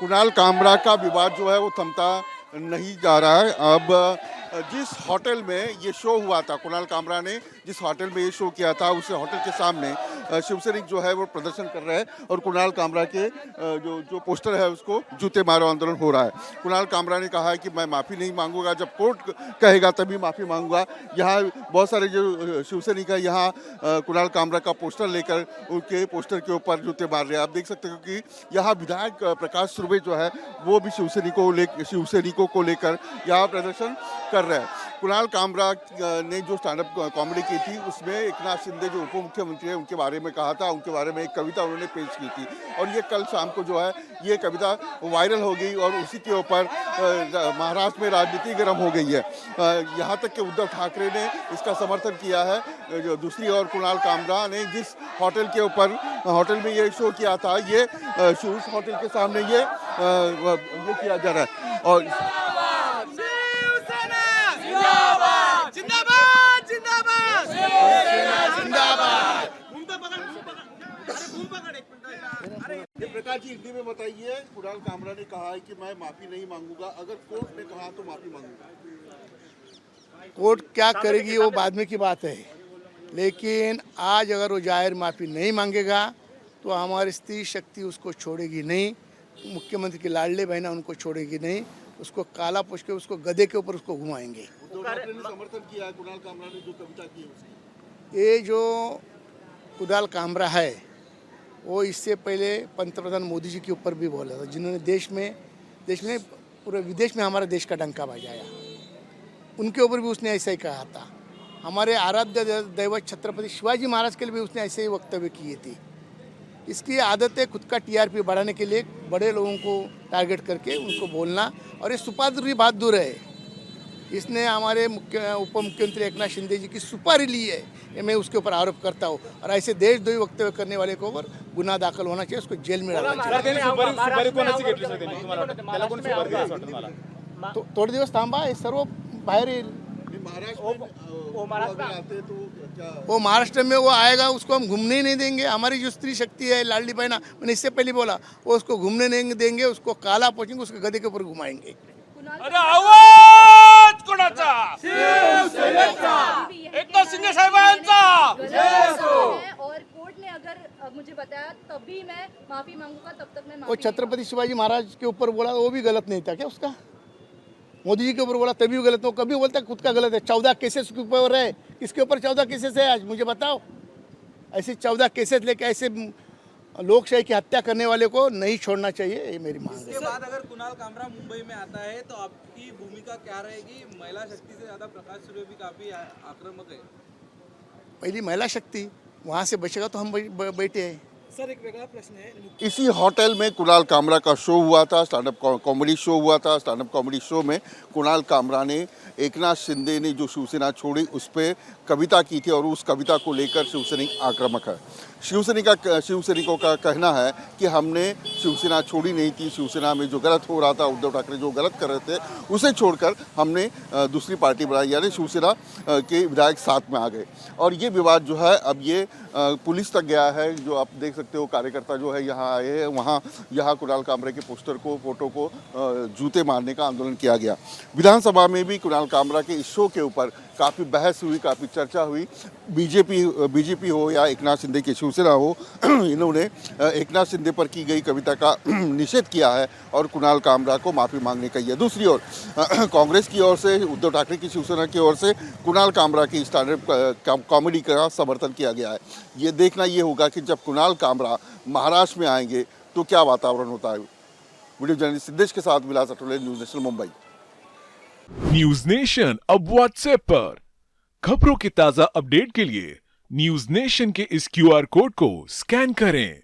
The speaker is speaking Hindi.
कुणाल कामरा का विवाद जो है वो थमता नहीं जा रहा है। अब जिस होटल में ये शो हुआ था, कुणाल कामरा ने जिस होटल में ये शो किया था, उस होटल के सामने शिवसैनिक जो है वो प्रदर्शन कर रहे हैं और कुणाल कामरा के जो पोस्टर है उसको जूते मारो आंदोलन हो रहा है। कुणाल कामरा ने कहा है कि मैं माफ़ी नहीं मांगूंगा, जब कोर्ट कहेगा तभी माफ़ी मांगूंगा। यहाँ बहुत सारे जो शिवसैनिक है यहाँ कुणाल कामरा का पोस्टर लेकर उनके पोस्टर के ऊपर जूते मार रहे हैं। आप देख सकते हो कि यहाँ विधायक प्रकाश सुर्वे जो है वो भी शिवसैनिकों को लेकर यहाँ प्रदर्शन कर रहे हैं। कुणाल कामरा ने जो स्टैंड अप कॉमेडी की थी उसमें एकनाथ शिंदे जो उप मुख्यमंत्री है उनके बारे में कहा था, उनके बारे में एक कविता उन्होंने पेश की थी और ये कल शाम को जो है ये कविता वायरल हो गई और उसी के ऊपर महाराष्ट्र में राजनीति गर्म हो गई है। यहाँ तक कि उद्धव ठाकरे ने इसका समर्थन किया है। जो दूसरी ओर कुणाल कामरा ने जिस होटल में ये शो किया था, ये उस होटल के सामने ये किया जा रहा है और जिंदाबाद जिंदाबाद जिंदाबाद। प्रकाश जी हिंदी में बताइए। कुणाल कामरा ने कहा है कि मैं माफी नहीं मांगूंगा, अगर कोर्ट ने कहा तो माफी मांगूंगा। कोर्ट क्या करेगी वो बाद में की बात है, लेकिन आज अगर वो जाहिर माफी नहीं मांगेगा तो हमारी स्त्री शक्ति उसको छोड़ेगी नहीं, मुख्यमंत्री की लाडले बहना उनको छोड़ेगी नहीं, उसको काला पोछ के उसको गधे के ऊपर उसको घुमाएंगे। समर्थन किया है कुणाल कामरा ने जो कविता की है उसकी। ये जो कुणाल कामरा है वो इससे पहले पंतप्रधान मोदी जी के ऊपर भी बोला था, जिन्होंने देश में पूरे विदेश में हमारे देश का डंका बजाया, उनके ऊपर भी उसने ऐसा ही कहा था। हमारे आराध्य दैवत छत्रपति शिवाजी महाराज के लिए भी उसने ऐसे ही वक्तव्य किए थे। इसकी आदत है खुद का टीआरपी बढ़ाने के लिए बड़े लोगों को टारगेट करके उनको बोलना, और ये सुपारी बहादुर है। इसने हमारे उप मुख्यमंत्री एकनाथ शिंदे जी की सुपारी ली है, ये मैं उसके ऊपर आरोप करता हूँ। और ऐसे देशद्रोही वक्तव्य करने वाले के ऊपर गुन्हा दाखल होना चाहिए, उसको जेल में डालना चाहिए। थोडे दिवस थांबा, हे सर्व बाहेर येईल। वो महाराष्ट्र में वो आएगा, उसको हम घूमने ही नहीं देंगे। हमारी जो स्त्री शक्ति है लाडली बहना, मैंने इससे पहले बोला, वो उसको घूमने नहीं देंगे, उसको काला पोछेंगे, उसके गधे के ऊपर घुमाएंगे। अरे आवाज कोणाचा? एकनाथ शिंदे साहेबांचा। और कोर्ट ने अगर मुझे बताया तभी मैं माफी मांगूंगा, तब तक मैं वो छत्रपति शिवाजी महाराज के ऊपर बोला, वो भी गलत नहीं था क्या उसका? मोदी जी के ऊपर बोला तभी गलत हो, कभी बोलता खुद का गलत है। 14 केसेस के ऊपर है, किसके ऊपर 14 केसेस है आज मुझे बताओ? ऐसे 14 केसेस लेके ऐसे लोकशाही की हत्या करने वाले को नहीं छोड़ना चाहिए, ये मेरी मांग है। इसके बाद अगर कुणाल कामरा मुंबई में आता है तो आपकी भूमिका क्या रहेगी? महिला शक्ति से ज्यादा प्रकाश सुर्वे भी काफी आक्रामक है। पहली महिला शक्ति, वहाँ से बचेगा तो हम बैठे हैं। सर एक वेगळा प्रश्न है, इसी होटल में कुणाल कामरा का शो हुआ था, स्टैंड अप कॉमेडी शो हुआ था। स्टैंड अप कॉमेडी शो में कुणाल कामरा ने एकनाथ शिंदे ने जो शिवसेना छोड़ी उस पर कविता की थी और उस कविता को लेकर शिवसैनिक आक्रामक है। शिवसैनिकों का कहना है कि हमने शिवसेना छोड़ी नहीं थी, शिवसेना में जो गलत हो रहा था, उद्धव ठाकरे जो गलत कर रहे थे उसे छोड़कर हमने दूसरी पार्टी बनाई, यानी शिवसेना के विधायक साथ में आ गए। और ये विवाद जो है अब ये पुलिस तक गया है। जो आप देख सकते हो कार्यकर्ता जो है यहाँ आए हैं, वहाँ यहाँ कुणाल कामरा के पोस्टर को, फोटो को जूते मारने का आंदोलन किया गया। विधानसभा में भी कुणाल कामरा के इस शो के ऊपर काफ़ी बहस हुई, काफ़ी चर्चा हुई। बीजेपी हो या एकनाथ शिंदे की शिवसेना हो, इन्होंने एकनाथ शिंदे पर की गई कविता का निषेध किया है और कुणाल कामरा को माफ़ी मांगने कही है। दूसरी ओर कांग्रेस की ओर से, उद्धव ठाकरे की शिवसेना की ओर से कुणाल कामरा की स्टैंड अप कॉमेडी का समर्थन किया गया है। ये देखना ये होगा कि जब कुणाल कामरा महाराष्ट्र में आएंगे तो क्या वातावरण होता है। वीडियो जर्नलिस्ट सिद्धेश के साथ Vilas Atole, News Nation Mumbai. News Nation अब व्हाट्सएप पर खबरों के ताजा अपडेट के लिए न्यूज नेशन के इस क्यूआर कोड को स्कैन करें।